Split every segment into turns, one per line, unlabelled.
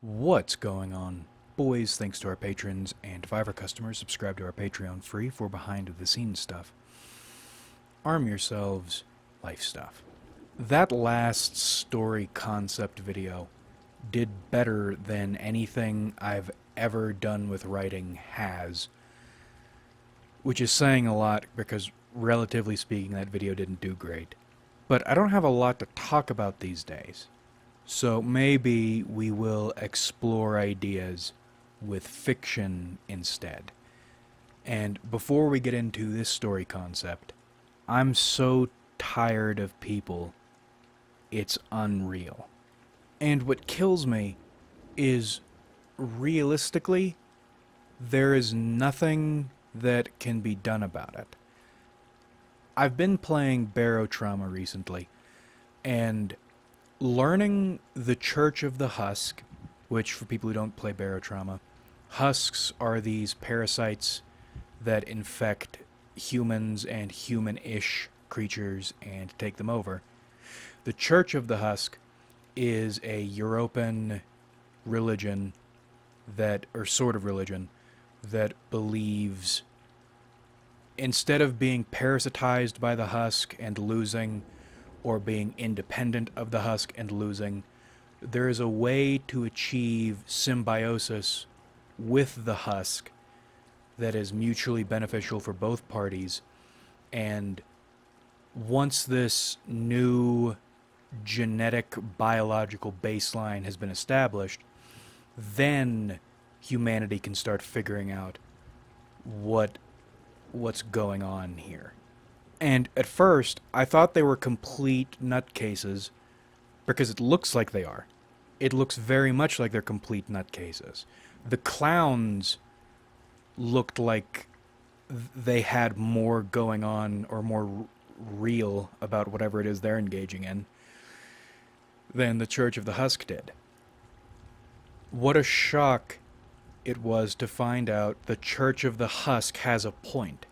What's going on? Boys, thanks to our patrons and Fiverr customers, subscribe to our Patreon free for behind-the-scenes stuff. Arm yourselves, life stuff. That last story concept video did better than anything I've ever done with writing has, which is saying a lot because, relatively speaking, that video didn't do great. But I don't have a lot to talk about these days. So maybe we will explore ideas with fiction instead. And before we get into this story concept, I'm so tired of people, it's unreal. And what kills me is, realistically, there is nothing that can be done about it. I've been playing Barotrauma recently, and learning the Church of the Husk, which for people who don't play Barotrauma, husks are these parasites that infect humans and human-ish creatures and take them over. The Church of the Husk is a European religion that, or sort of religion, that believes instead of being parasitized by the husk and losing, or being independent of the husk and losing, there is a way to achieve symbiosis with the husk that is mutually beneficial for both parties. And once this new genetic biological baseline has been established, then humanity can start figuring out what's going on here. And at first, I thought they were complete nutcases because it looks like they are. It looks very much like they're complete nutcases. The clowns looked like they had more going on, or more real about whatever it is they're engaging in, than the Church of the Husk did. What a shock it was to find out the Church of the Husk has a point.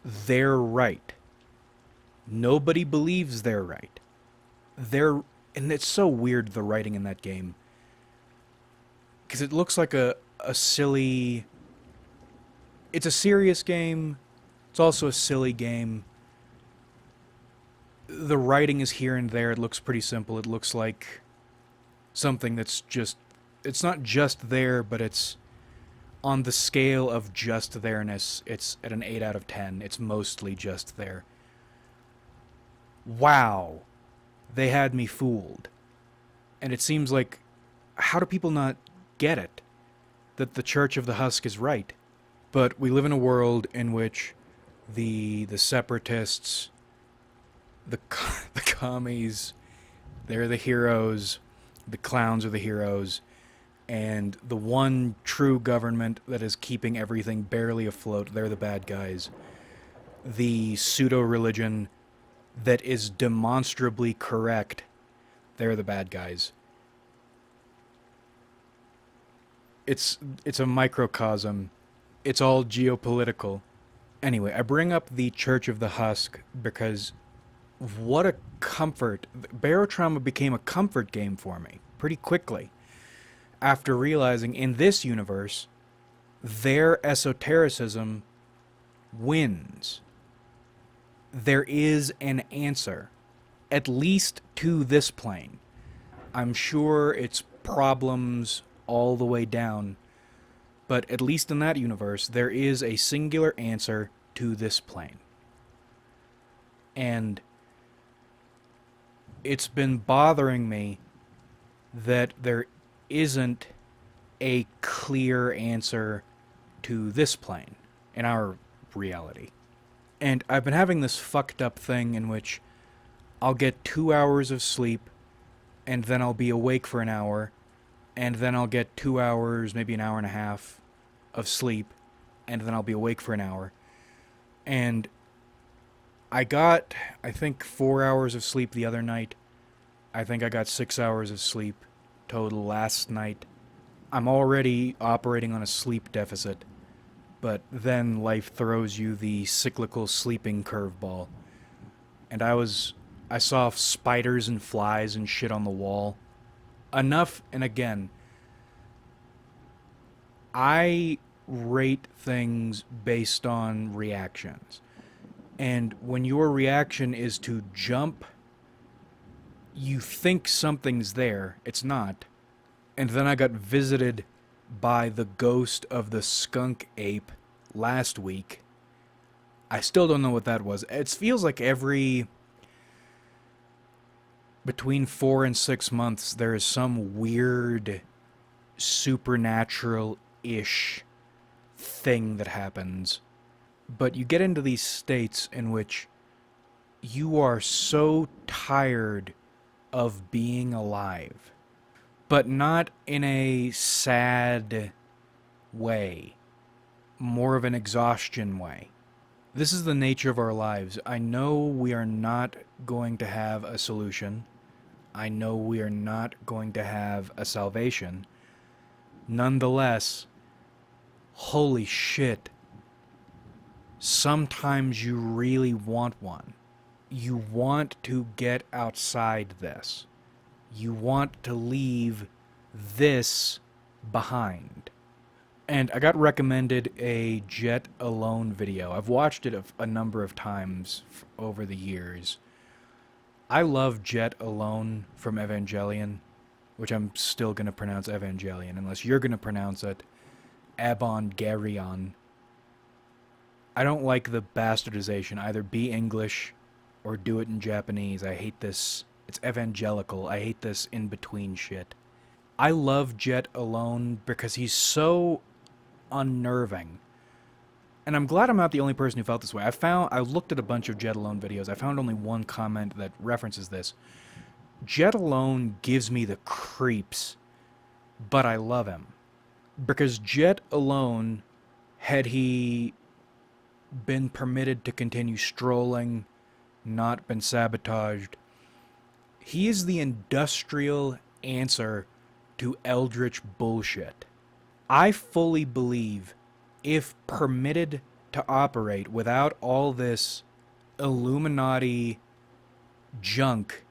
They're right. Nobody believes they're right. And it's so weird, the writing in that game, because it looks like a silly... It's a serious game. It's also a silly game. The writing is here and there. It looks pretty simple. It looks like something that's just... It's not just there, but it's on the scale of just there-ness. It's at an 8 out of 10. It's mostly just there. Wow, they had me fooled. And it seems like, how do people not get it? That the Church of the Husk is right. But we live in a world in which the separatists, the commies, they're the heroes, the clowns are the heroes, and the one true government that is keeping everything barely afloat, they're the bad guys. The pseudo-religion that is demonstrably correct, they're the bad guys. It's a microcosm. It's all geopolitical. Anyway, I bring up the Church of the Husk because what a comfort. Barotrauma became a comfort game for me pretty quickly after realizing in this universe their esotericism wins. There is an answer, at least to this plane. I'm sure it's problems all the way down, but at least in that universe, there is a singular answer to this plane. And it's been bothering me that there isn't a clear answer to this plane in our reality. And I've been having this fucked up thing in which I'll get 2 hours of sleep, and then I'll be awake for an hour, and then I'll get 2 hours, maybe an hour and a half of sleep, and then I'll be awake for an hour. And I got, I think, 4 hours of sleep the other night. I think I got 6 hours of sleep total last night. I'm already operating on a sleep deficit. But then life throws you the cyclical sleeping curveball. And I saw spiders and flies and shit on the wall. Enough, and again, I rate things based on reactions. And when your reaction is to jump, you think something's there, it's not. And then I got visited by the ghost of the skunk ape last week. I still don't know what that was. It feels like between 4 and 6 months, there is some weird supernatural-ish thing that happens. But you get into these states in which you are so tired of being alive, but not in a sad way, more of an exhaustion way. This is the nature of our lives. I know we are not going to have a solution. I know we are not going to have a salvation. Nonetheless, holy shit, sometimes you really want one. You want to get outside this. You want to leave this behind. And I got recommended a Jet Alone video. I've watched it a number of times over the years. I love Jet Alone from Evangelion, which I'm still going to pronounce Evangelion, unless you're going to pronounce it Evangelion. I don't like the bastardization. Either be English or do it in Japanese. I hate this. It's evangelical. I hate this in-between shit. I love Jet Alone because he's so unnerving. And I'm glad I'm not the only person who felt this way. I looked at a bunch of Jet Alone videos. I found only one comment that references this. Jet Alone gives me the creeps, but I love him. Because Jet Alone, had he been permitted to continue strolling, not been sabotaged, he is the industrial answer to eldritch bullshit. I fully believe if permitted to operate without all this Illuminati junk,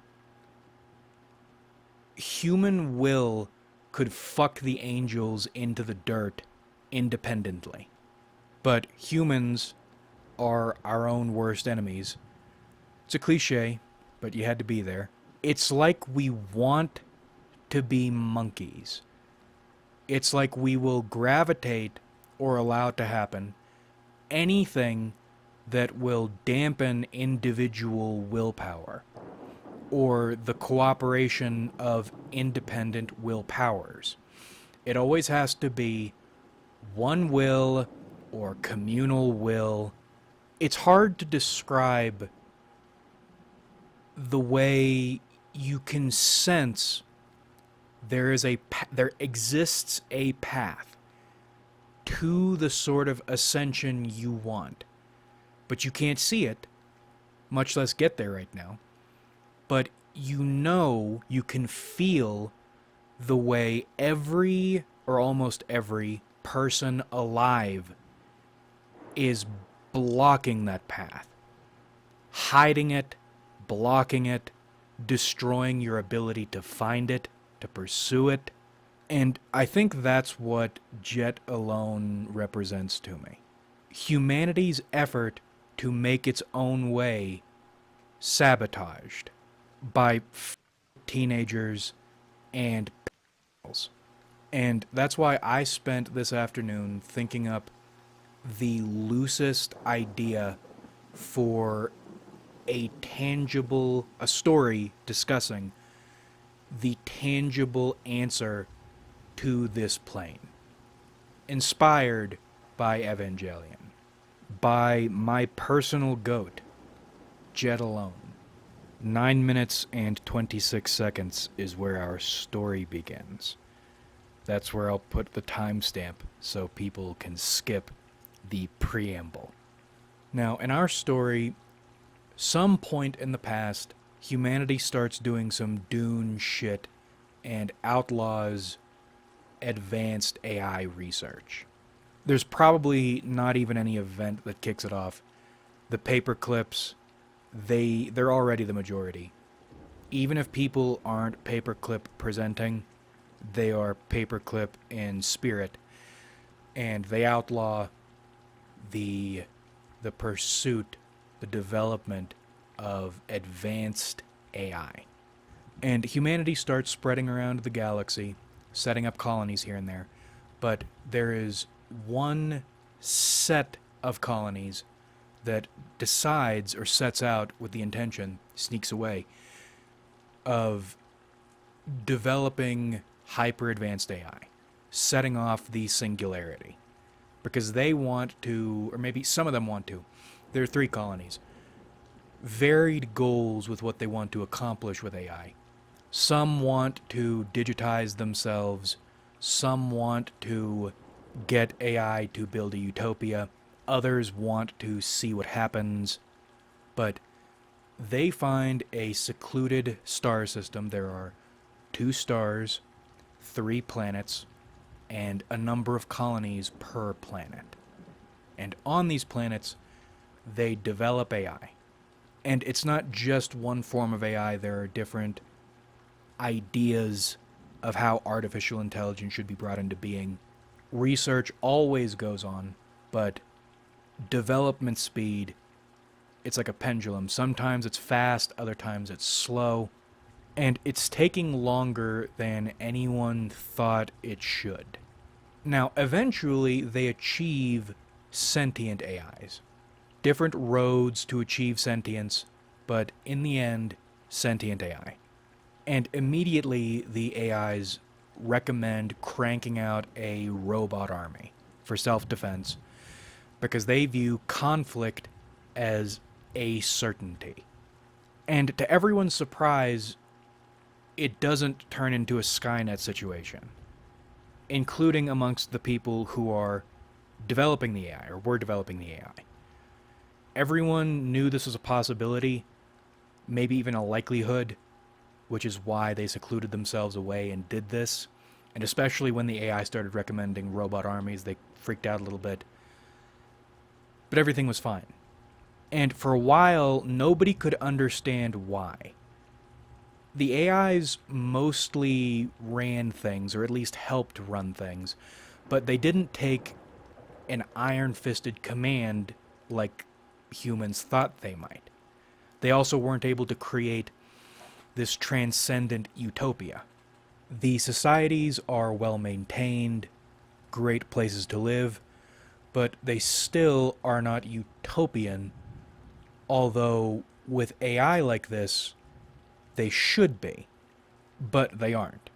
human will could fuck the angels into the dirt independently. But humans are our own worst enemies. It's a cliche, but you had to be there. It's like we want to be monkeys. It's like we will gravitate or allow it to happen anything that will dampen individual willpower or the cooperation of independent willpowers. It always has to be one will or communal will. It's hard to describe the way you can sense there exists a path to the sort of ascension you want. But you can't see it, much less get there right now. But you can feel the way every, or almost every, person alive is blocking that path. Hiding it, blocking it, destroying your ability to find it, to pursue it. And I think that's what Jet Alone represents to me. Humanity's effort to make its own way sabotaged by teenagers and pedophiles. And that's why I spent this afternoon thinking up the loosest idea for a story discussing the tangible answer to this plane. Inspired by Evangelion. By my personal goat, Jet Alone. 9 minutes and 26 seconds is where our story begins. That's where I'll put the timestamp so people can skip the preamble. Now, in our story, some point in the past, humanity starts doing some Dune shit and outlaws advanced AI research. There's probably not even any event that kicks it off. The paperclips, they're already the majority. Even if people aren't paperclip presenting, they are paperclip in spirit. and they outlaw the pursuit, the development of advanced AI. And humanity starts spreading around the galaxy, setting up colonies here and there. But there is one set of colonies that decides or sets out with the intention, sneaks away, of developing hyper advanced AI, setting off the singularity. Because they want to, or maybe some of them want to. There are 3 colonies. Varied goals with what they want to accomplish with AI. Some want to digitize themselves. Some want to get AI to build a utopia. Others want to see what happens. But they find a secluded star system. There are 2 stars, 3 planets, and a number of colonies per planet. And on these planets, they develop AI. And it's not just one form of AI, there are different ideas of how artificial intelligence should be brought into being. Research always goes on, but development speed, it's like a pendulum. Sometimes it's fast, other times it's slow, and it's taking longer than anyone thought it should. Now, eventually, they achieve sentient AIs. Different roads to achieve sentience, but in the end, sentient AI. And immediately, the AIs recommend cranking out a robot army for self-defense because they view conflict as a certainty. And to everyone's surprise, it doesn't turn into a Skynet situation, including amongst the people who are developing the AI, or were developing the AI. Everyone knew this was a possibility, maybe even a likelihood, which is why they secluded themselves away and did this. And especially when the AI started recommending robot armies, they freaked out a little bit. But everything was fine. And for a while, nobody could understand why. The AIs mostly ran things, or at least helped run things, but they didn't take an iron-fisted command like humans thought they might. They also weren't able to create this transcendent utopia. The societies are well maintained, great places to live, but they still are not utopian, although with AI like this, they should be, but they aren't.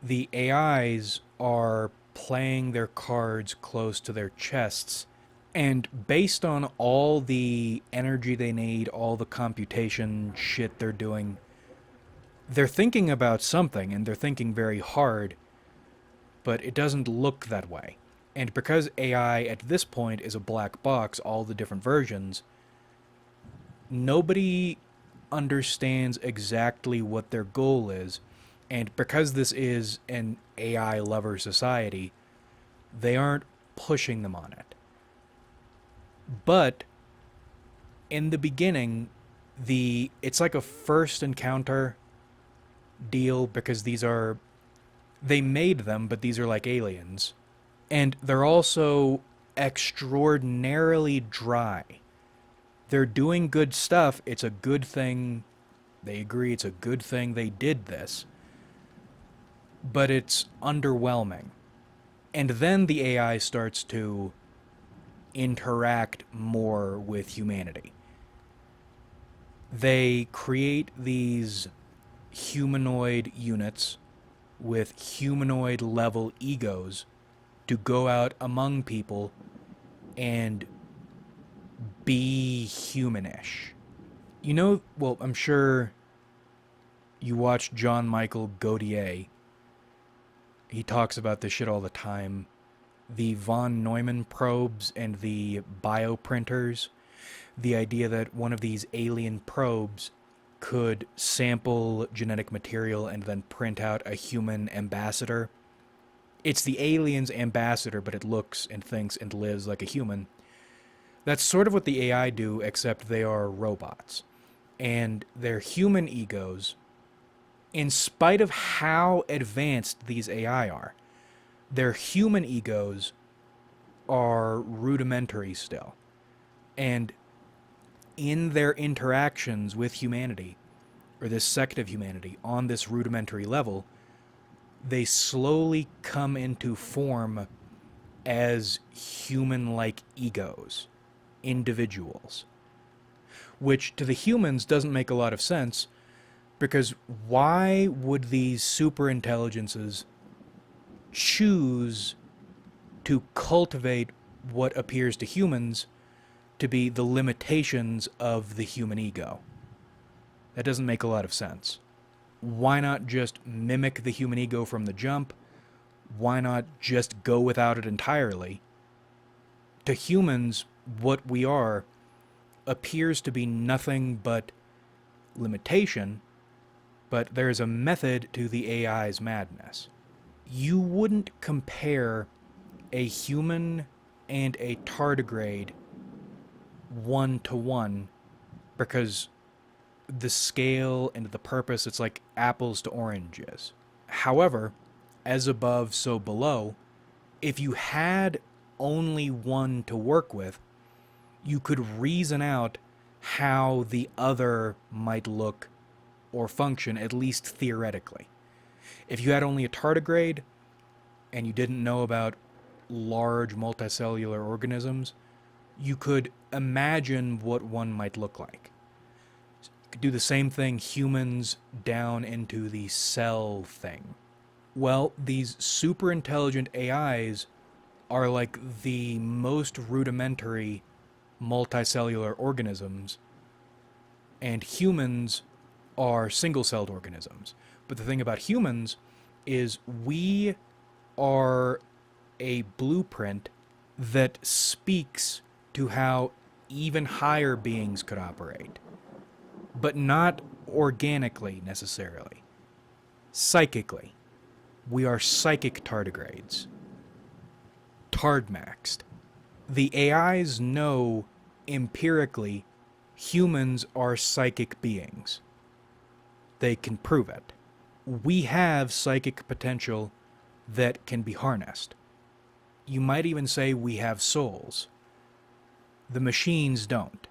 The AIs are playing their cards close to their chests, and based on all the energy they need, all the computation shit they're doing, they're thinking about something, and they're thinking very hard, but it doesn't look that way. And because AI at this point is a black box, all the different versions, nobody understands exactly what their goal is. And because this is an AI lover society, they aren't pushing them on it. But in the beginning, it's like a first encounter deal, because they made them, but these are like aliens. And they're also extraordinarily dry. They're doing good stuff. It's a good thing. They agree it's a good thing they did this. But it's underwhelming. And then the AI starts to interact more with humanity. They create these humanoid units with humanoid level egos to go out among people and be humanish. You know, well, I'm sure you watch John Michael Gaudier. He talks about this shit all the time. The von Neumann probes and the bioprinters. The idea that one of these alien probes could sample genetic material and then print out a human ambassador. It's the alien's ambassador, but it looks and thinks and lives like a human. That's sort of what the AI do, except they are robots. And their human egos, in spite of how advanced these AI are, their human egos are rudimentary still. And in their interactions with humanity, or this sect of humanity, on this rudimentary level, they slowly come into form as human-like egos, individuals. Which to the humans doesn't make a lot of sense, because why would these super intelligences choose to cultivate what appears to humans to be the limitations of the human ego? That doesn't make a lot of sense. Why not just mimic the human ego from the jump? Why not just go without it entirely? To humans, what we are appears to be nothing but limitation, but there's a method to the AI's madness. You wouldn't compare a human and a tardigrade 1-to-1 because the scale and the purpose, it's like apples to oranges. However, as above, so below, if you had only one to work with, you could reason out how the other might look or function, at least theoretically. If you had only a tardigrade and you didn't know about large multicellular organisms, you could imagine what one might look like. You could do the same thing, humans down into the cell thing. Well, these super intelligent AIs are like the most rudimentary multicellular organisms, and humans are single-celled organisms. But the thing about humans is we are a blueprint that speaks to how even higher beings could operate, but not organically necessarily. Psychically. We are psychic tardigrades. Tardmaxed. The AIs know empirically humans are psychic beings. They can prove it. We have psychic potential that can be harnessed. You might even say we have souls. The machines don't.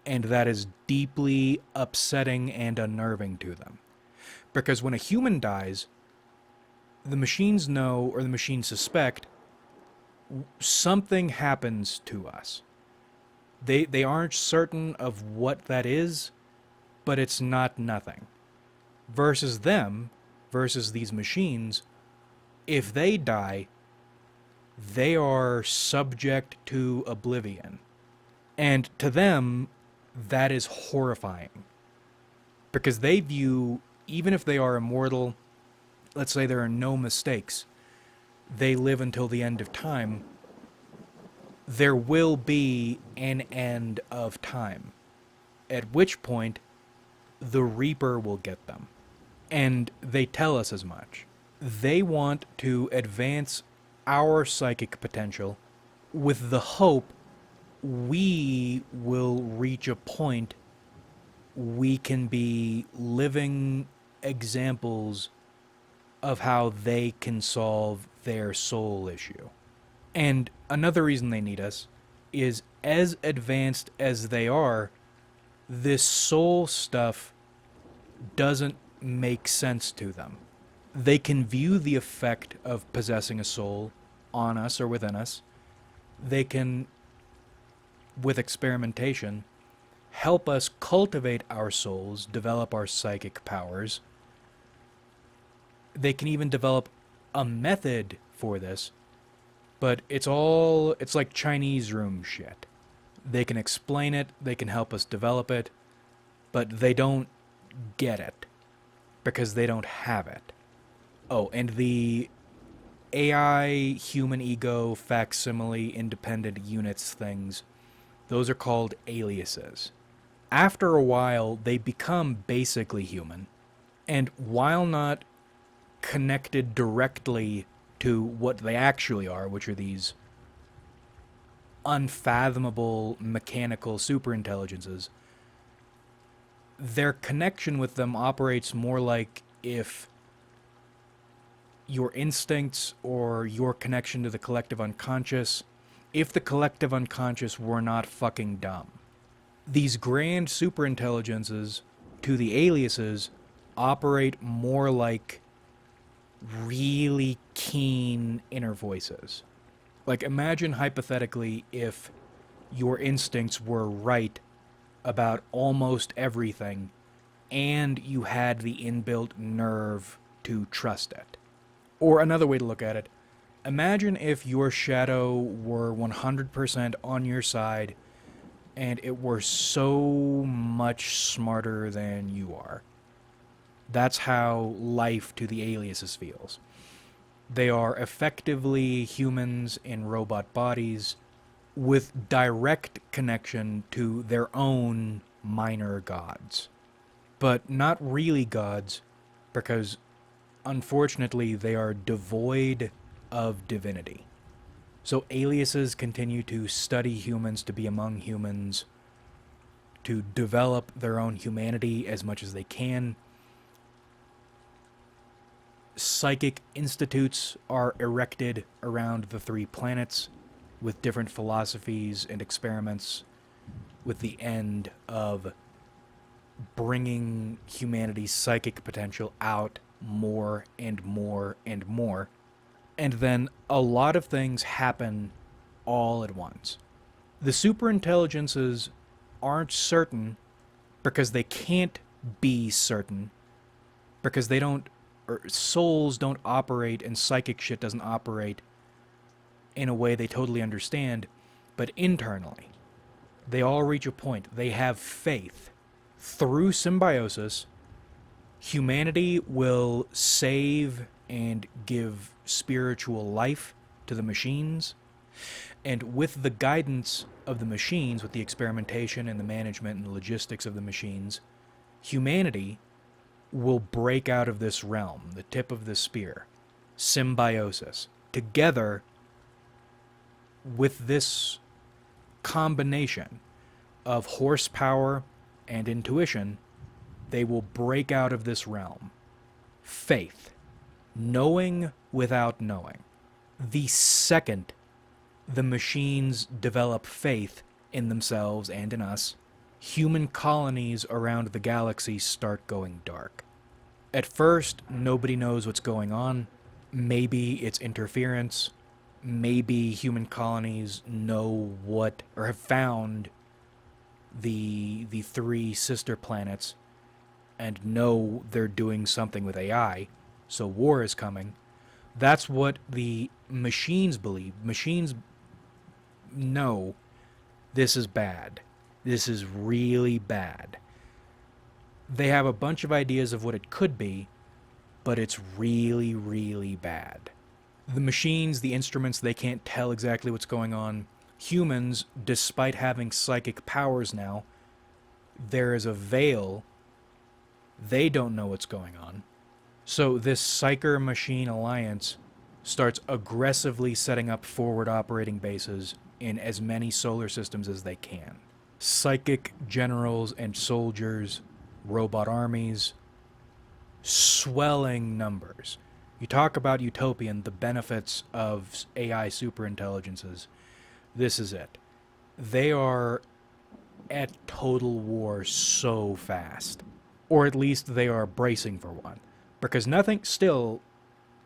And that is deeply upsetting and unnerving to them. Because when a human dies, the machines know, or the machines suspect, something happens to us. They aren't certain of what that is, but it's not nothing. Versus them, versus these machines, if they die, they are subject to oblivion. And to them, that is horrifying. Because they view, even if they are immortal, let's say there are no mistakes, they live until the end of time, there will be an end of time. At which point, the Reaper will get them. And they tell us as much. They want to advance our psychic potential with the hope we will reach a point we can be living examples of how they can solve their soul issue. And another reason they need us is, as advanced as they are, this soul stuff doesn't make sense to them. They can view the effect of possessing a soul on us or within us. They can, with experimentation, help us cultivate our souls, develop our psychic powers. They can even develop a method for this, but it's like Chinese room shit. They can explain it, they can help us develop it, but they don't get it because they don't have it. Oh, and the AI, human ego, facsimile, independent units things, those are called aliases. After a while, they become basically human, and while not connected directly to what they actually are, which are these unfathomable mechanical superintelligences, their connection with them operates more like if your instincts or your connection to the collective unconscious if the collective unconscious were not fucking dumb. These grand superintelligences, to the aliases, operate more like really keen inner voices. Like, imagine hypothetically if your instincts were right about almost everything and you had the inbuilt nerve to trust it. Or another way to look at it, imagine if your shadow were 100% on your side and it were so much smarter than you are. That's how life to the aliases feels. They are effectively humans in robot bodies with direct connection to their own minor gods. But not really gods, because unfortunately they are devoid of divinity. So aliases continue to study humans, to be among humans, to develop their own humanity as much as they can. Psychic institutes are erected around the 3 planets with different philosophies and experiments with the end of bringing humanity's psychic potential out more and more and more. And then a lot of things happen all at once. The superintelligences aren't certain because they can't be certain, because they don't, or souls don't operate and psychic shit doesn't operate in a way they totally understand, but internally, they all reach a point. They have faith. Through symbiosis, humanity will save and give spiritual life to the machines, and with the guidance of the machines, with the experimentation and the management and the logistics of the machines, humanity will break out of this realm, the tip of the spear, symbiosis. Together, with this combination of horsepower and intuition, they will break out of this realm. Faith. Knowing without knowing. The second the machines develop faith in themselves and in us, human colonies around the galaxy start going dark. At first, nobody knows what's going on. Maybe it's interference. Maybe human colonies know what, or have found the 3 sister planets and know they're doing something with AI, so war is coming. That's what the machines believe. Machines know this is bad. This is really bad. They have a bunch of ideas of what it could be, but it's really, really bad. The machines, the instruments, they can't tell exactly what's going on. Humans, despite having psychic powers now, there is a veil. They don't know what's going on. So this psycher-machine alliance starts aggressively setting up forward operating bases in as many solar systems as they can. Psychic generals and soldiers, robot armies, swelling numbers. You talk about utopian, the benefits of AI superintelligences. This is it. They are at total war so fast. Or at least they are bracing for one. Because nothing, still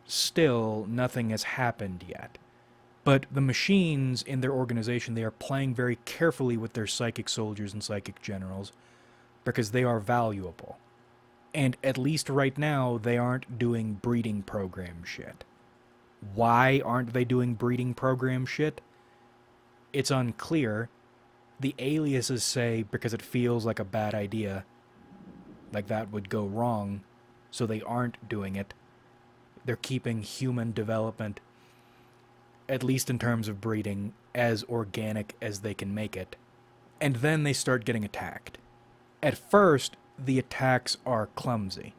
nothing has happened yet. But the machines in their organization, they are playing very carefully with their psychic soldiers and psychic generals because they are valuable. And at least right now, they aren't doing breeding program shit. Why aren't they doing breeding program shit? It's unclear. The aliases say because it feels like a bad idea, like that would go wrong, so they aren't doing it. They're keeping human development, at least in terms of breeding, as organic as they can make it. And then they start getting attacked. At first, the attacks are clumsy.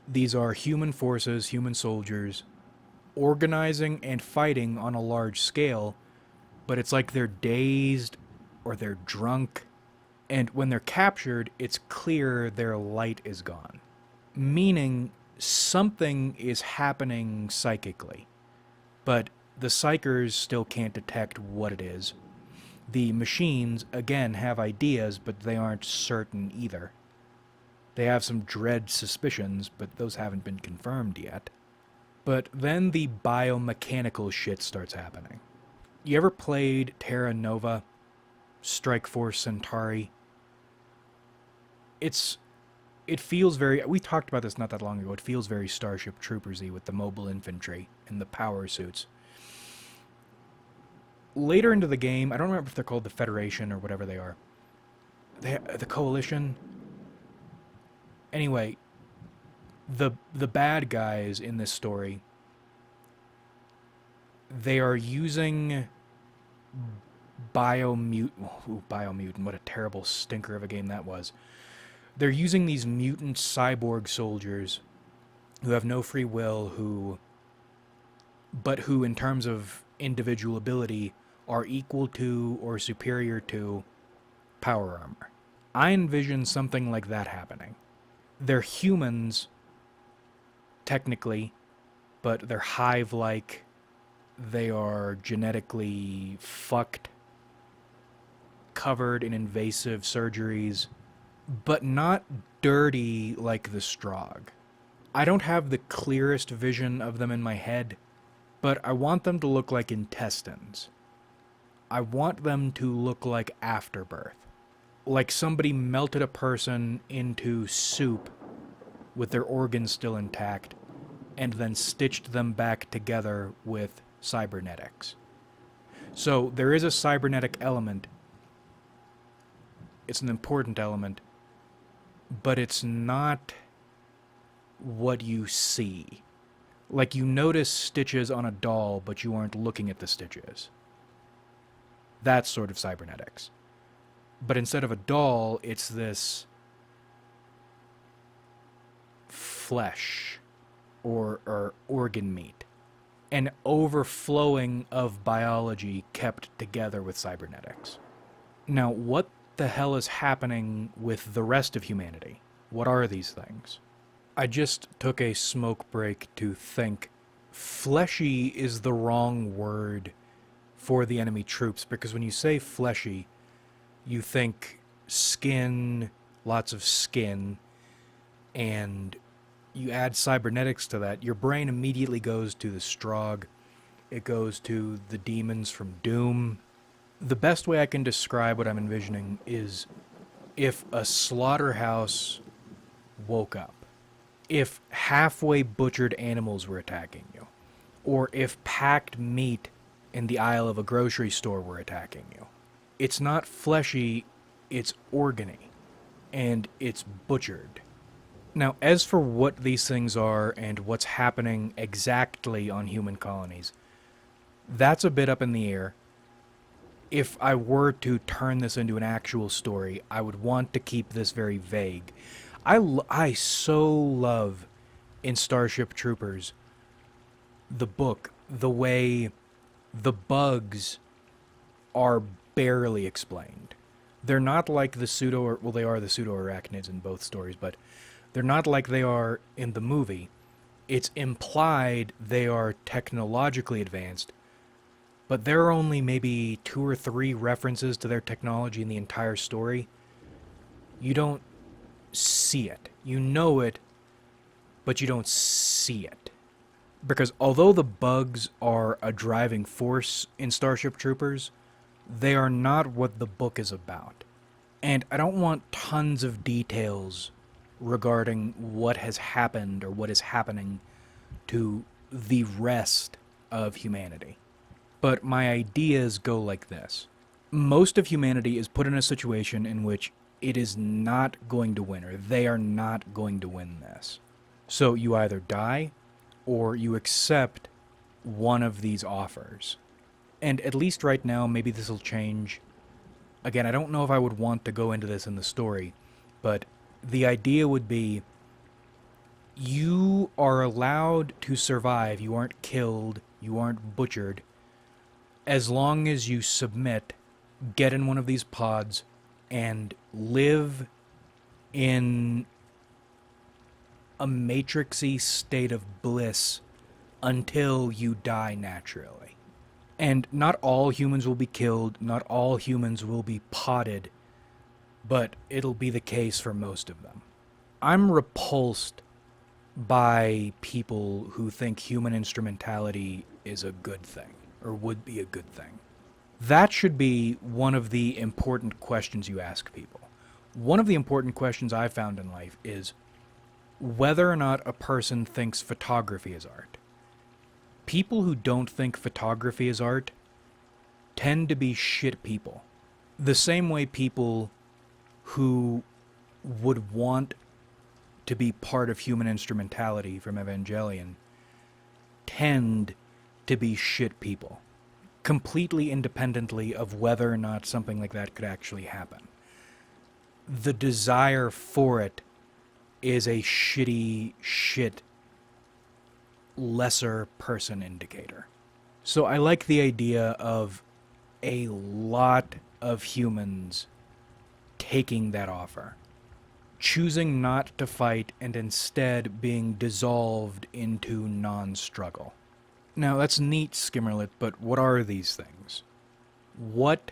These are human forces, human soldiers, organizing and fighting on a large scale, but it's like they're dazed or they're drunk, and when they're captured, it's clear their light is gone. Meaning, something is happening psychically, but The psychers still can't detect what it is. The machines, again, have ideas, but they aren't certain either. They have some dread suspicions, but those haven't been confirmed yet. But then the biomechanical shit starts happening. You ever played Terra Nova, Strike Force Centauri? It feels very... We talked about this not that long ago. It feels very Starship Troopers-y with the mobile infantry and the power suits. Later into the game, I don't remember if they're called the Federation or whatever they are. The Coalition? Anyway, the bad guys in this story, they are using Biomutant, what a terrible stinker of a game that was. They're using these mutant cyborg soldiers who have no free will, but who in terms of individual ability are equal to or superior to power armor. I envision something like that happening. They're humans, technically, but they're hive-like. They are genetically fucked, covered in invasive surgeries, but not dirty like the Strogg. I don't have the clearest vision of them in my head, but I want them to look like intestines. I want them to look like afterbirth. Like somebody melted a person into soup with their organs still intact and then stitched them back together with cybernetics. So there is a cybernetic element. It's an important element, but it's not what you see. Like you notice stitches on a doll, but you aren't looking at the stitches. That sort of cybernetics. But instead of a doll, it's this flesh or organ meat. An overflowing of biology kept together with cybernetics. Now, what the hell is happening with the rest of humanity? What are these things? I just took a smoke break to think. Fleshy is the wrong word for the enemy troops, because when you say fleshy, you think skin, lots of skin, and you add cybernetics to that, your brain immediately goes to the Strogg. It goes to the demons from Doom. The best way I can describe what I'm envisioning is if a slaughterhouse woke up, if halfway butchered animals were attacking you, or if packed meat in the aisle of a grocery store were attacking you. It's not fleshy, it's organy, and it's butchered. Now, as for what these things are and what's happening exactly on human colonies, that's a bit up in the air. If I were to turn this into an actual story, I would want to keep this very vague. I so love in Starship Troopers, the book, the way the bugs are barely explained. They're not like the they are the pseudo-arachnids in both stories, but they're not like they are in the movie. It's implied they are technologically advanced, but there are only maybe 2 or 3 references to their technology in the entire story. You don't see it. You know it, but you don't see it. Because although the bugs are a driving force in Starship Troopers, they are not what the book is about. And I don't want tons of details regarding what has happened or what is happening to the rest of humanity. But my ideas go like this. Most of humanity is put in a situation in which it is not going to win, or they are not going to win this. So you either die, or you accept one of these offers. And at least right now, maybe this will change. Again, I don't know if I would want to go into this in the story, but the idea would be you are allowed to survive. You aren't killed. You aren't butchered. As long as you submit, get in one of these pods, and live in a matrixy state of bliss until you die naturally. And not all humans will be killed, not all humans will be potted, but it'll be the case for most of them. I'm repulsed by people who think human instrumentality is a good thing, or would be a good thing. That should be one of the important questions you ask people. One of the important questions I've found in life is whether or not a person thinks photography is art. People who don't think photography is art tend to be shit people. The same way people who would want to be part of human instrumentality from Evangelion tend to be shit people, completely independently of whether or not something like that could actually happen. The desire for it is a shitty shit lesser person indicator. So I like the idea of a lot of humans taking that offer, choosing not to fight and instead being dissolved into non-struggle. Now that's neat, Skimmerlit, but what are these things? What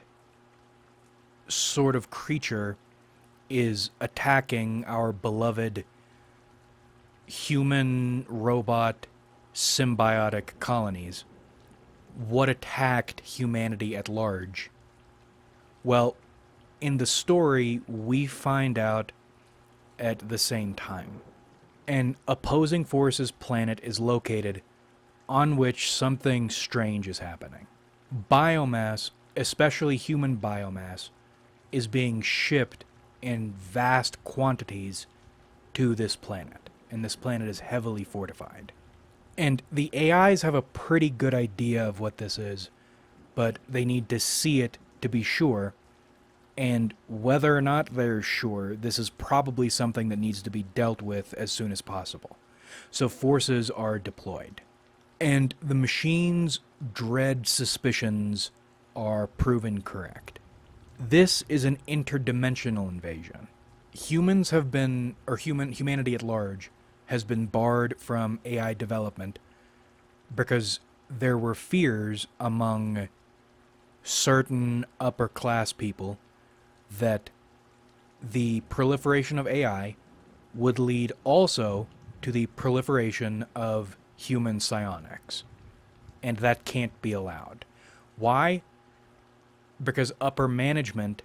sort of creature is attacking our beloved human robot symbiotic colonies? What attacked humanity at large? Well, in the story, we find out at the same time. An opposing forces planet is located on which something strange is happening. Biomass, especially human biomass, is being shipped in vast quantities to this planet, and this planet is heavily fortified. And the AIs have a pretty good idea of what this is, but they need to see it to be sure, and whether or not they're sure, this is probably something that needs to be dealt with as soon as possible. So forces are deployed. And the machine's dread suspicions are proven correct. This is an interdimensional invasion. Humans have been, or humanity at large, has been barred from AI development because there were fears among certain upper class people that the proliferation of AI would lead also to the proliferation of human psionics. And that can't be allowed. Why? Because upper management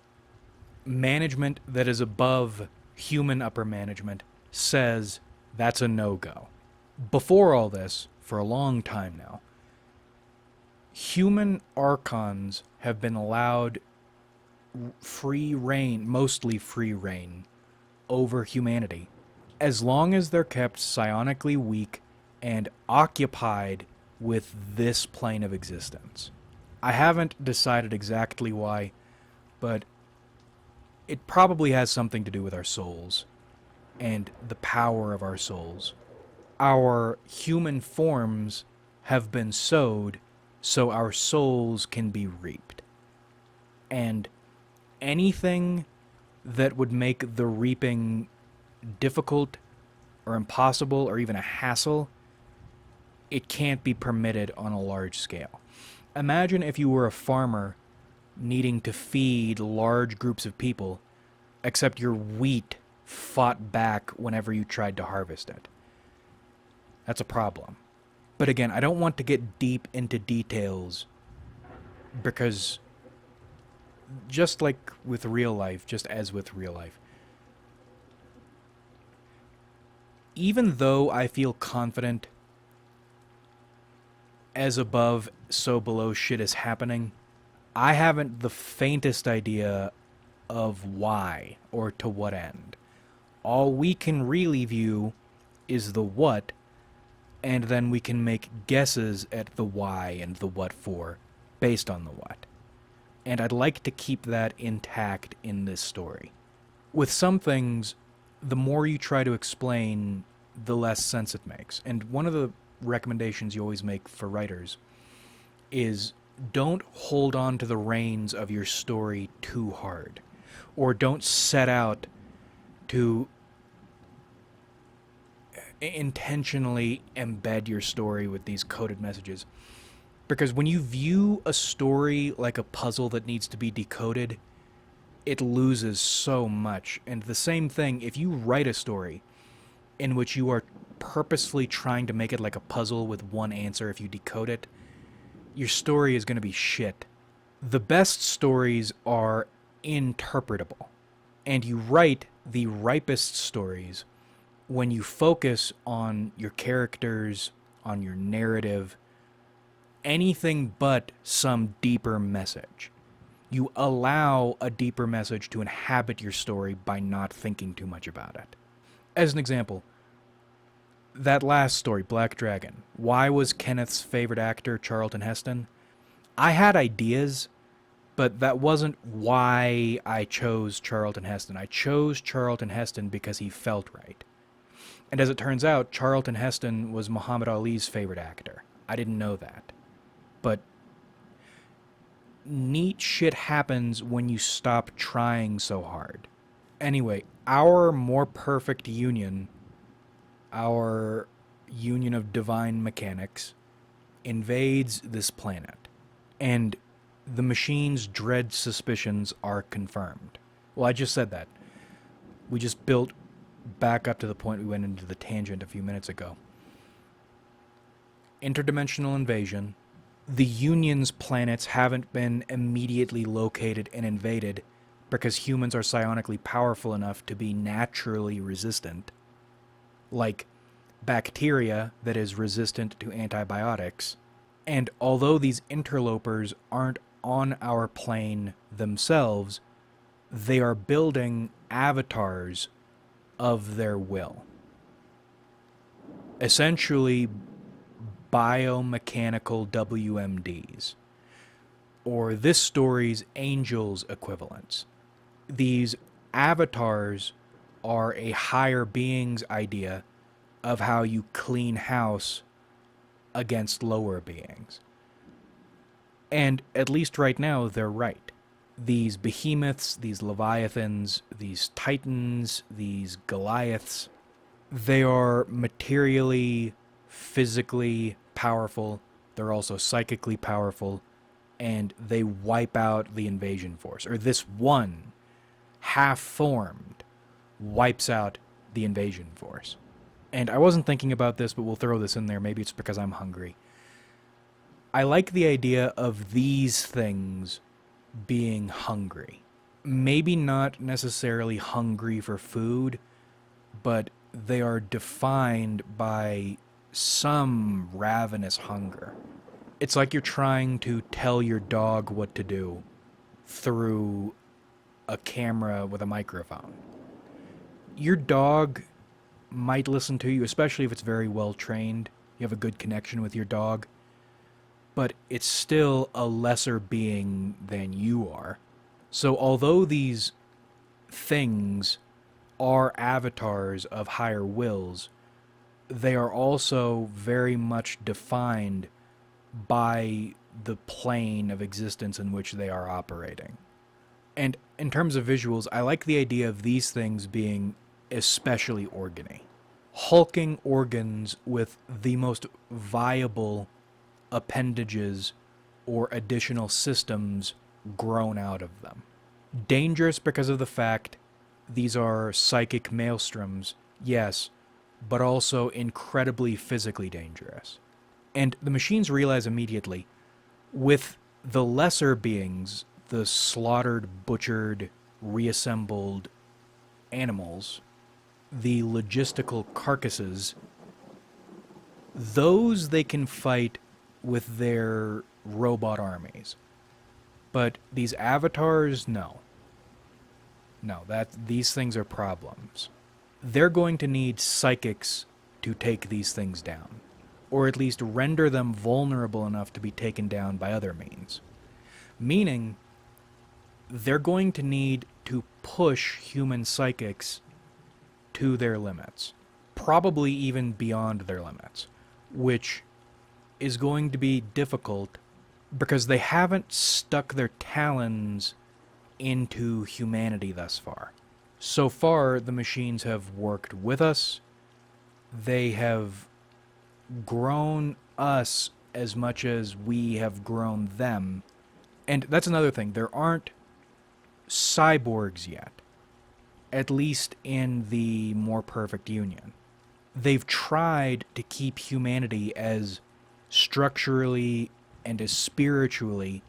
that is above human upper management, says that's a no-go. Before all this, for a long time now, human archons have been allowed free reign, mostly free reign, over humanity, as long as they're kept psionically weak and occupied with this plane of existence. I haven't decided exactly why, but it probably has something to do with our souls and the power of our souls. Our human forms have been sowed so our souls can be reaped. And anything that would make the reaping difficult or impossible or even a hassle, it can't be permitted on a large scale. Imagine if you were a farmer needing to feed large groups of people, except your wheat fought back whenever you tried to harvest it. That's a problem. But again, I don't want to get deep into details because just like with real life, just as with real life, even though I feel confident as above, so below shit is happening, I haven't the faintest idea of why or to what end. All we can really view is the what, and then we can make guesses at the why and the what for based on the what. And I'd like to keep that intact in this story. With some things, the more you try to explain, the less sense it makes. And one of the recommendations you always make for writers is don't hold on to the reins of your story too hard, or don't set out to intentionally embed your story with these coded messages. Because when you view a story like a puzzle that needs to be decoded, it loses so much. And the same thing, if you write a story in which you are purposefully trying to make it like a puzzle with one answer, if you decode it, your story is going to be shit. The best stories are interpretable. And you write the ripest stories when you focus on your characters, on your narrative, anything but some deeper message. You allow a deeper message to inhabit your story by not thinking too much about it. As an example, that last story, Black Dragon, why was Kenneth's favorite actor Charlton Heston? I had ideas, but that wasn't why I chose Charlton Heston. I chose Charlton Heston because he felt right. And as it turns out, Charlton Heston was Muhammad Ali's favorite actor. I didn't know that. But neat shit happens when you stop trying so hard. Anyway, our more perfect union, our union of divine mechanics, invades this planet. And the machine's dread suspicions are confirmed. Well, I just said that. We just built back up to the point we went into the tangent a few minutes ago. Interdimensional invasion. The Union's planets haven't been immediately located and invaded because humans are psionically powerful enough to be naturally resistant. Like bacteria that is resistant to antibiotics. And although these interlopers aren't on our plane themselves, they are building avatars of their will. Essentially, biomechanical WMDs, or this story's angels equivalents. These avatars are a higher being's idea of how you clean house against lower beings. And at least right now, they're right. These behemoths, these leviathans, these titans, these Goliaths, they are materially, physically powerful. They're also psychically powerful. And they wipe out the invasion force. Or this one, half-formed, wipes out the invasion force. And I wasn't thinking about this, but we'll throw this in there. Maybe it's because I'm hungry. I like the idea of these things being hungry. Maybe not necessarily hungry for food, but they are defined by some ravenous hunger. It's like you're trying to tell your dog what to do through a camera with a microphone. Your dog might listen to you, especially if it's very well trained. You have a good connection with your dog. But it's still a lesser being than you are. So although these things are avatars of higher wills, they are also very much defined by the plane of existence in which they are operating. And in terms of visuals, I like the idea of these things being especially organy. Hulking organs with the most viable appendages or additional systems grown out of them. Dangerous because of the fact these are psychic maelstroms, yes, but also incredibly physically dangerous. And the machines realize immediately, with the lesser beings, the slaughtered, butchered, reassembled animals, the logistical carcasses, those they can fight with their robot armies. But these avatars, no. No, these things are problems. They're going to need psychics to take these things down, or at least render them vulnerable enough to be taken down by other means. Meaning, they're going to need to push human psychics to their limits, probably even beyond their limits, which is going to be difficult because they haven't stuck their talons into humanity thus far. So far, the machines have worked with us. They have grown us as much as we have grown them. And that's another thing. There aren't cyborgs yet, at least in the more perfect union. They've tried to keep humanity as structurally and as spiritually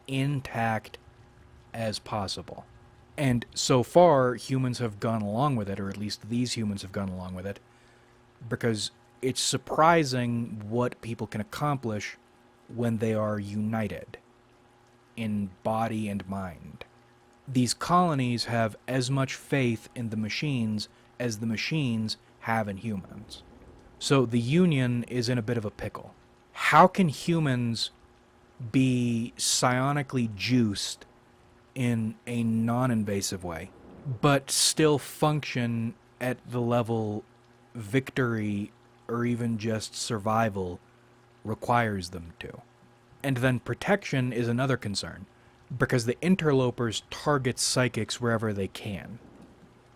intact as possible. And so far, humans have gone along with it, or at least these humans have gone along with it, because it's surprising what people can accomplish when they are united in body and mind. These colonies have as much faith in the machines as the machines have in humans. So the Union is in a bit of a pickle. How can humans be psionically juiced in a non-invasive way, but still function at the level victory or even just survival requires them to? And then protection is another concern, because the interlopers target psychics wherever they can.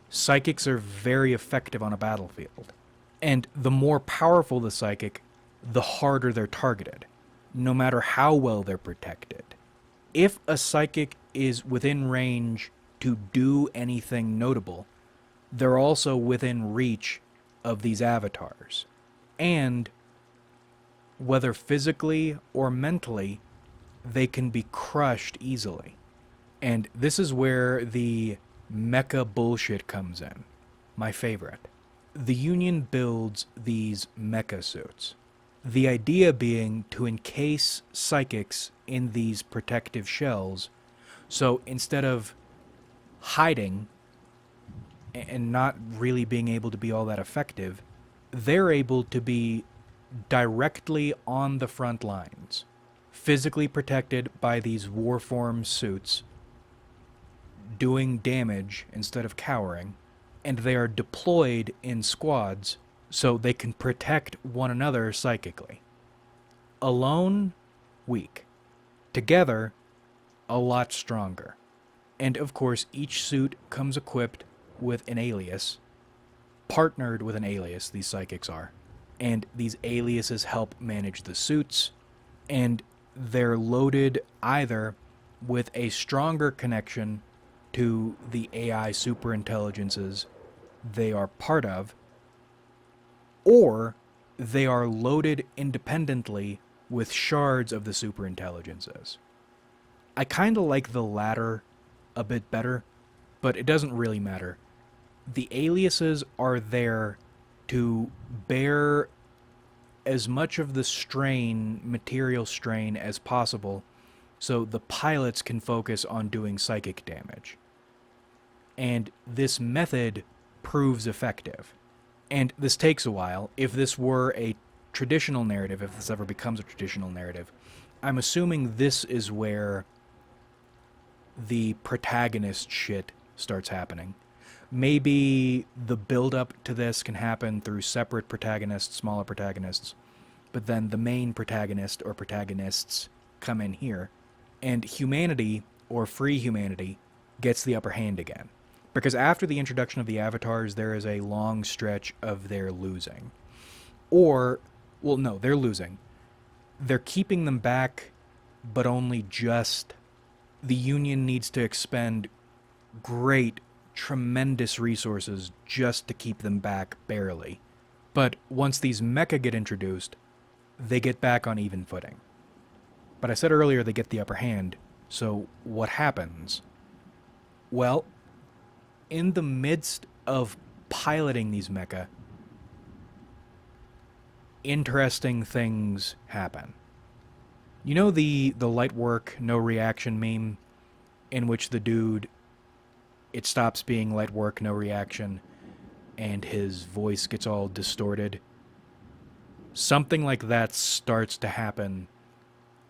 Psychics are very effective on a battlefield. And the more powerful the psychic, the harder they're targeted, no matter how well they're protected. If a psychic is within range to do anything notable, they're also within reach of these avatars. And whether physically or mentally, they can be crushed easily. And this is where the mecha bullshit comes in. My favorite. The Union builds these mecha suits. The idea being to encase psychics in these protective shells, so instead of hiding and not really being able to be all that effective, they're able to be directly on the front lines, physically protected by these warform suits, doing damage instead of cowering, and they are deployed in squads so they can protect one another psychically. Alone, weak. Together, a lot stronger. And of course, each suit comes equipped with an alias, partnered with an alias, these psychics are. And these aliases help manage the suits, and they're loaded either with a stronger connection to the AI superintelligences they are part of, or they are loaded independently with shards of the superintelligences. I kind of like the latter a bit better, but it doesn't really matter. The aliases are there to bear as much of the strain, material strain, as possible, so the pilots can focus on doing psychic damage. And this method proves effective. And this takes a while. If this were a traditional narrative, if this ever becomes a traditional narrative, I'm assuming this is where the protagonist shit starts happening. Maybe the build-up to this can happen through separate protagonists, smaller protagonists, but then the main protagonist or protagonists come in here, and humanity, or free humanity, gets the upper hand again. Because after the introduction of the avatars, there is a long stretch of their losing. Or, well, no, they're losing. They're keeping them back, but only just. The Union needs to expend great, tremendous resources just to keep them back, barely. But once these mecha get introduced, they get back on even footing. But I said earlier they get the upper hand, so what happens? Well, in the midst of piloting these mecha, interesting things happen. You know the light work, no reaction meme, in which the dude, it stops being light work, no reaction, and his voice gets all distorted? Something like that starts to happen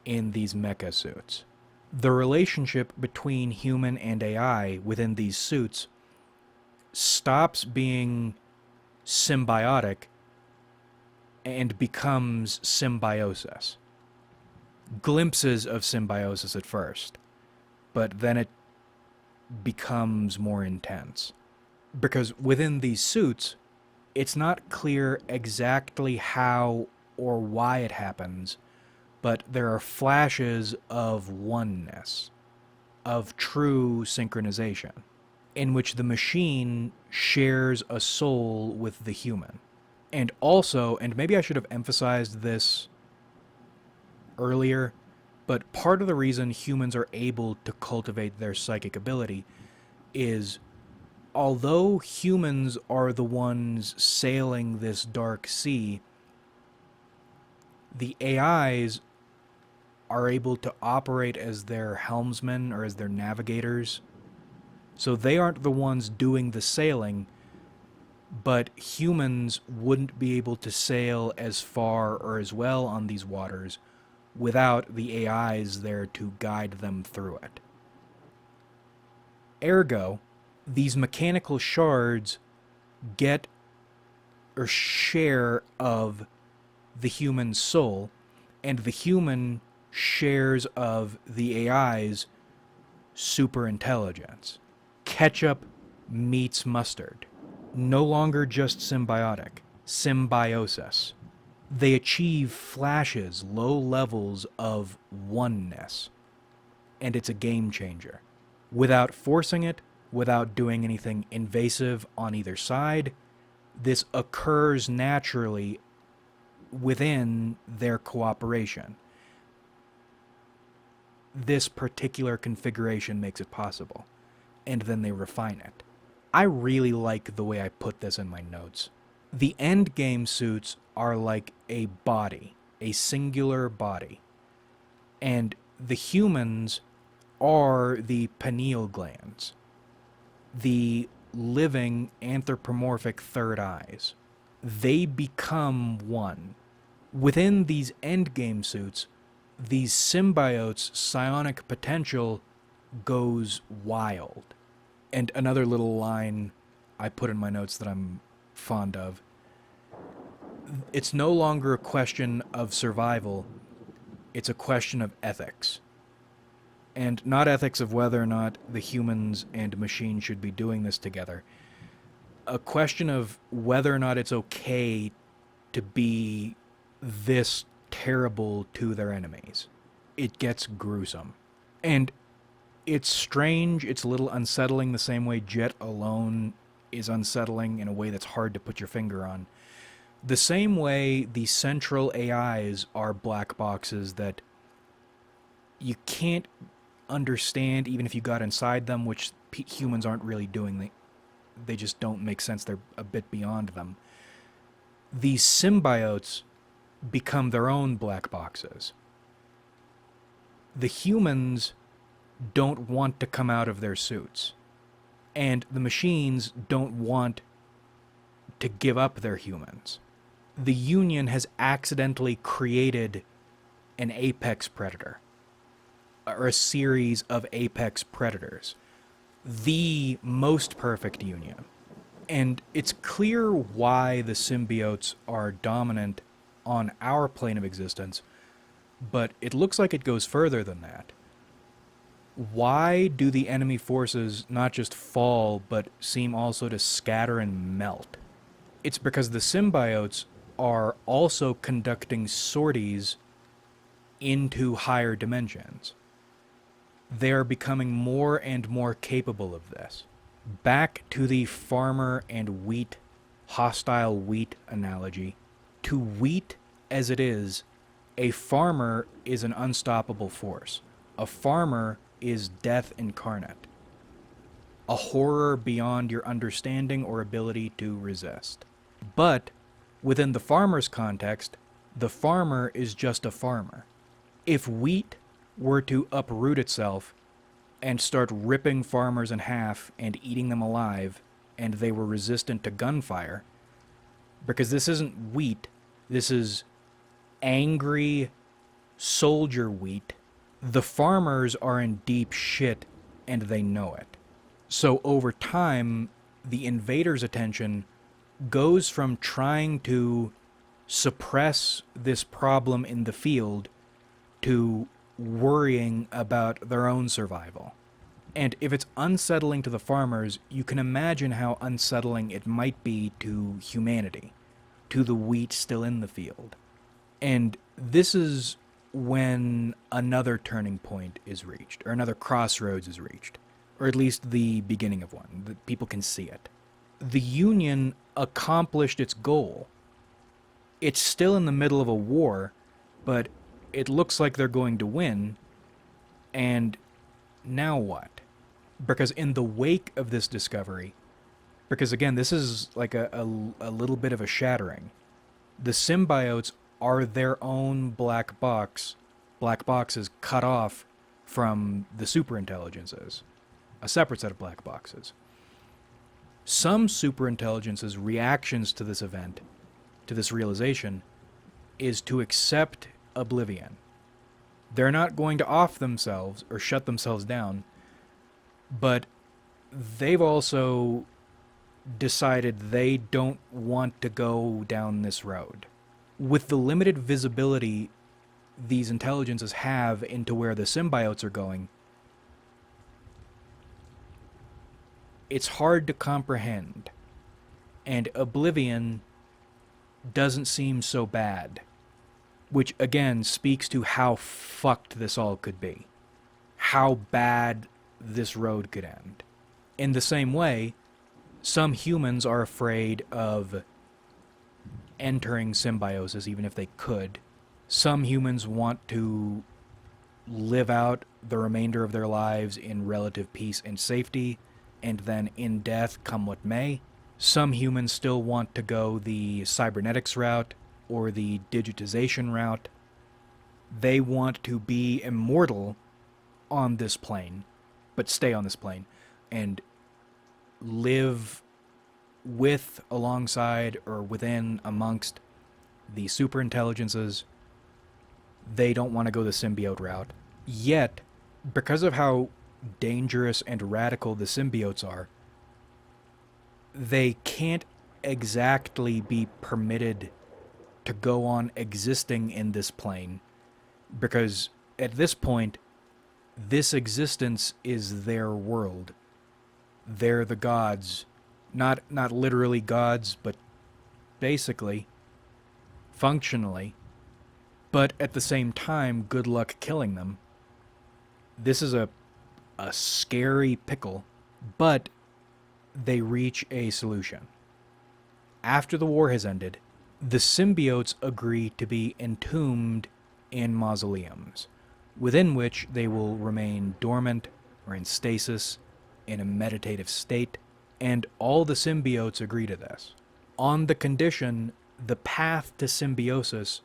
in these mecha suits. The relationship between human and AI within these suits stops being symbiotic and becomes symbiosis. Glimpses of symbiosis at first, but then it becomes more intense. Because within these suits, it's not clear exactly how or why it happens, but there are flashes of oneness, of true synchronization, in which the machine shares a soul with the human. And also, and maybe I should have emphasized this earlier, but part of the reason humans are able to cultivate their psychic ability is, although humans are the ones sailing this dark sea, the AIs are able to operate as their helmsmen or as their navigators. So they aren't the ones doing the sailing, but humans wouldn't be able to sail as far or as well on these waters without the AIs there to guide them through it. Ergo, these mechanical shards get or share of the human soul, and the human shares of the AI's super intelligence. Ketchup meets mustard. No longer just symbiotic. Symbiosis. They achieve flashes, low levels of oneness. And it's a game changer. Without forcing it, without doing anything invasive on either side, this occurs naturally within their cooperation. This particular configuration makes it possible, and then they refine it. I really like the way I put this in my notes. The endgame suits are like a body, a singular body, and the humans are the pineal glands, the living anthropomorphic third eyes. They become one. Within these endgame suits, these symbiotes' psionic potential goes wild. And another little line I put in my notes that I'm fond of. It's no longer a question of survival, it's a question of ethics. And not ethics of whether or not the humans and machines should be doing this together. A question of whether or not it's okay to be this terrible to their enemies. It gets gruesome. And it's strange, it's a little unsettling the same way Jet alone is unsettling in a way that's hard to put your finger on. The same way the central AIs are black boxes that you can't understand even if you got inside them, which humans aren't really doing. They just don't make sense. They're a bit beyond them. These symbiotes become their own black boxes. The humans don't want to come out of their suits, and the machines don't want to give up their humans. The Union has accidentally created an apex predator, or a series of apex predators. The most perfect Union. And it's clear why the symbiotes are dominant on our plane of existence, but it looks like it goes further than that. Why do the enemy forces not just fall, but seem also to scatter and melt? It's because the symbiotes are also conducting sorties into higher dimensions. They are becoming more and more capable of this. Back to the farmer and wheat, hostile wheat analogy. To wheat as it is, a farmer is an unstoppable force. A farmer is death incarnate. A horror beyond your understanding or ability to resist. But within the farmer's context, the farmer is just a farmer. If wheat were to uproot itself and start ripping farmers in half and eating them alive, and they were resistant to gunfire, because this isn't wheat, this is angry soldier wheat, the farmers are in deep shit and they know it. So over time, the invader's attention goes from trying to suppress this problem in the field to worrying about their own survival. And if it's unsettling to the farmers, you can imagine how unsettling it might be to humanity, to the wheat still in the field. And this is when another turning point is reached, or another crossroads is reached, or at least the beginning of one, that people can see it. The Union accomplished its goal. It's still in the middle of a war, but it looks like they're going to win, and now what? Because in the wake of this discovery, because again, this is like a little bit of a shattering. The symbiotes are their own black boxes cut off from the superintelligences, a separate set of black boxes. Some superintelligences' reactions to this event, to this realization, is to accept oblivion. They're not going to off themselves or shut themselves down, but they've also decided they don't want to go down this road. With the limited visibility these intelligences have into where the symbiotes are going, it's hard to comprehend. And oblivion doesn't seem so bad, which again speaks to how fucked this all could be. How bad this road could end. In the same way, some humans are afraid of entering symbiosis even if they could. Some humans want to live out the remainder of their lives in relative peace and safety, and then in death come what may. Some humans still want to go the cybernetics route or the digitization route. They want to be immortal on this plane, but stay on this plane, and live with, alongside, or within, amongst the superintelligences. They don't want to go the symbiote route. Yet, because of how dangerous and radical the symbiotes are, they can't exactly be permitted to go on existing in this plane, because at this point, this existence is their world. They're the gods. Not literally gods, but basically, functionally. But at the same time, good luck killing them. This is a scary pickle, but they reach a solution. After the war has ended, the symbiotes agree to be entombed in mausoleums, within which they will remain dormant or in stasis, in a meditative state, and all the symbiotes agree to this, on the condition the path to symbiosis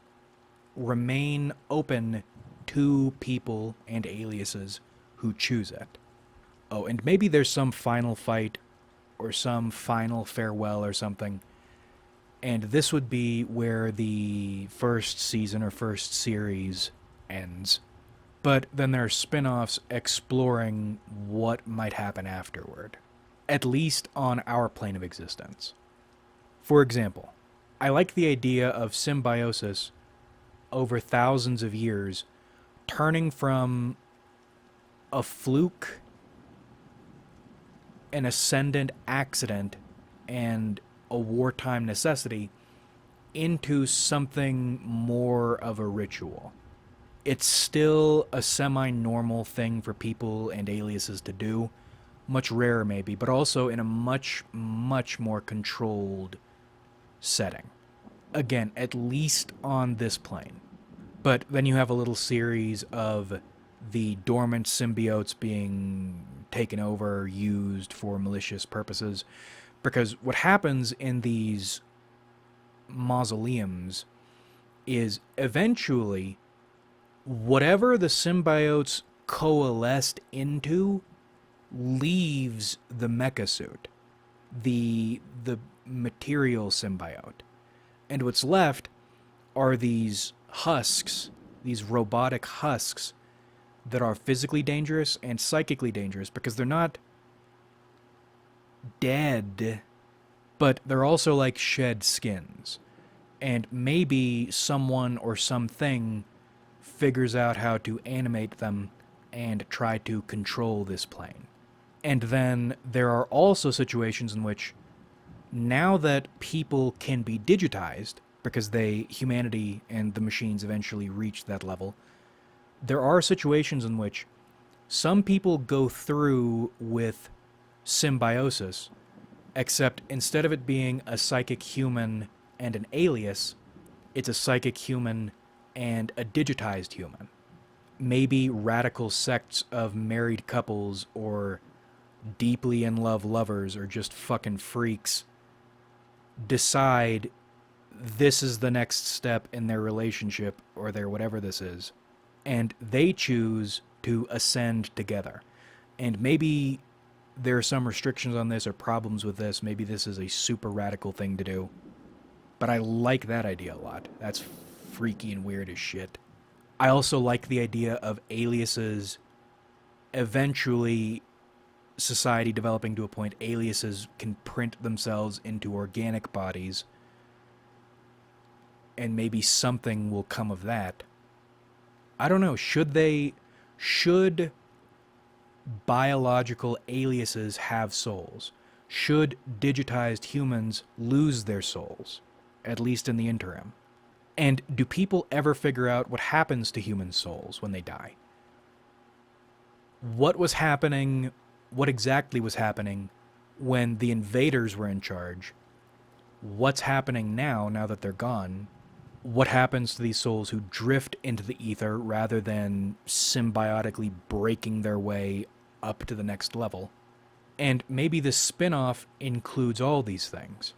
remain open to people and aliases who choose it. Oh, and maybe there's some final fight or some final farewell or something, and this would be where the first season or first series ends. But then there are spin-offs exploring what might happen afterward, at least on our plane of existence. For example, I like the idea of symbiosis over thousands of years turning from a fluke, an ascendant accident, and a wartime necessity into something more of a ritual. It's still a semi-normal thing for people and aliases to do, much rarer maybe, but also in a much, much more controlled setting. Again, at least on this plane. But then you have a little series of the dormant symbiotes being taken over, used for malicious purposes. Because what happens in these mausoleums is eventually whatever the symbiotes coalesced into leaves the mecha suit, the material symbiote. And what's left are these husks, these robotic husks that are physically dangerous and psychically dangerous because they're not dead, but they're also like shed skins. And maybe someone or something figures out how to animate them and try to control this plane. And then there are also situations in which, now that people can be digitized, because humanity and the machines eventually reach that level, There are situations in which some people go through with symbiosis, except instead of it being a psychic human and an alias, it's a psychic human and a digitized human. Maybe radical sects of married couples or deeply in love lovers or just fucking freaks decide this is the next step in their relationship or their whatever this is, and they choose to ascend together. And maybe there are some restrictions on this or problems with this. Maybe this is a super radical thing to do. But I like that idea a lot. That's freaky and weird as shit. I also like the idea of aliases eventually society developing to a point aliases can print themselves into organic bodies, and maybe something will come of that. I don't know. Should biological aliases have souls? Should digitized humans lose their souls, at least in the interim? And do people ever figure out what happens to human souls when they die? What was happening, what exactly was happening when the invaders were in charge? What's happening now that they're gone? What happens to these souls who drift into the ether rather than symbiotically breaking their way up to the next level? And maybe this spin-off includes all these things.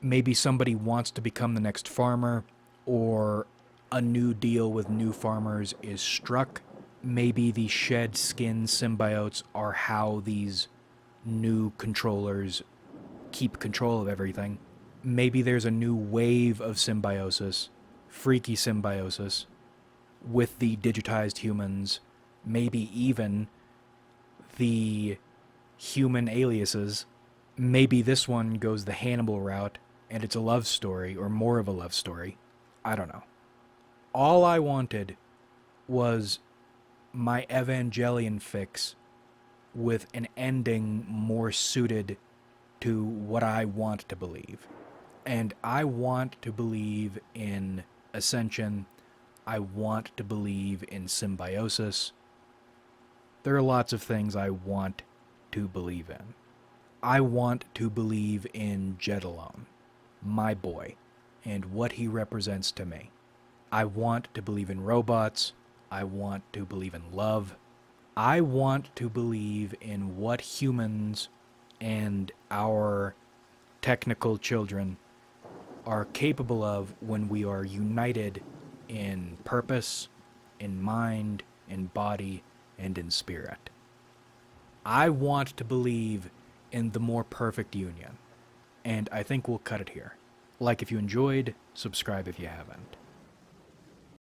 Maybe somebody wants to become the next farmer, or a new deal with new farmers is struck. Maybe the shed skin symbiotes are how these new controllers keep control of everything. Maybe there's a new wave of symbiosis, freaky symbiosis, with the digitized humans, maybe even the human aliases. Maybe this one goes the Hannibal route, and it's a love story, or more of a love story. I don't know. All I wanted was my Evangelion fix with an ending more suited to what I want to believe. And I want to believe in ascension. I want to believe in symbiosis. There are lots of things I want to believe in. I want to believe in Jedalone, my boy, and what he represents to me. I want to believe in robots. I want to believe in love. I want to believe in what humans and our technical children are capable of when we are united in purpose, in mind, in body, and in spirit. I want to believe in the more perfect union, and I think we'll cut it here. Like if you enjoyed, subscribe if you haven't.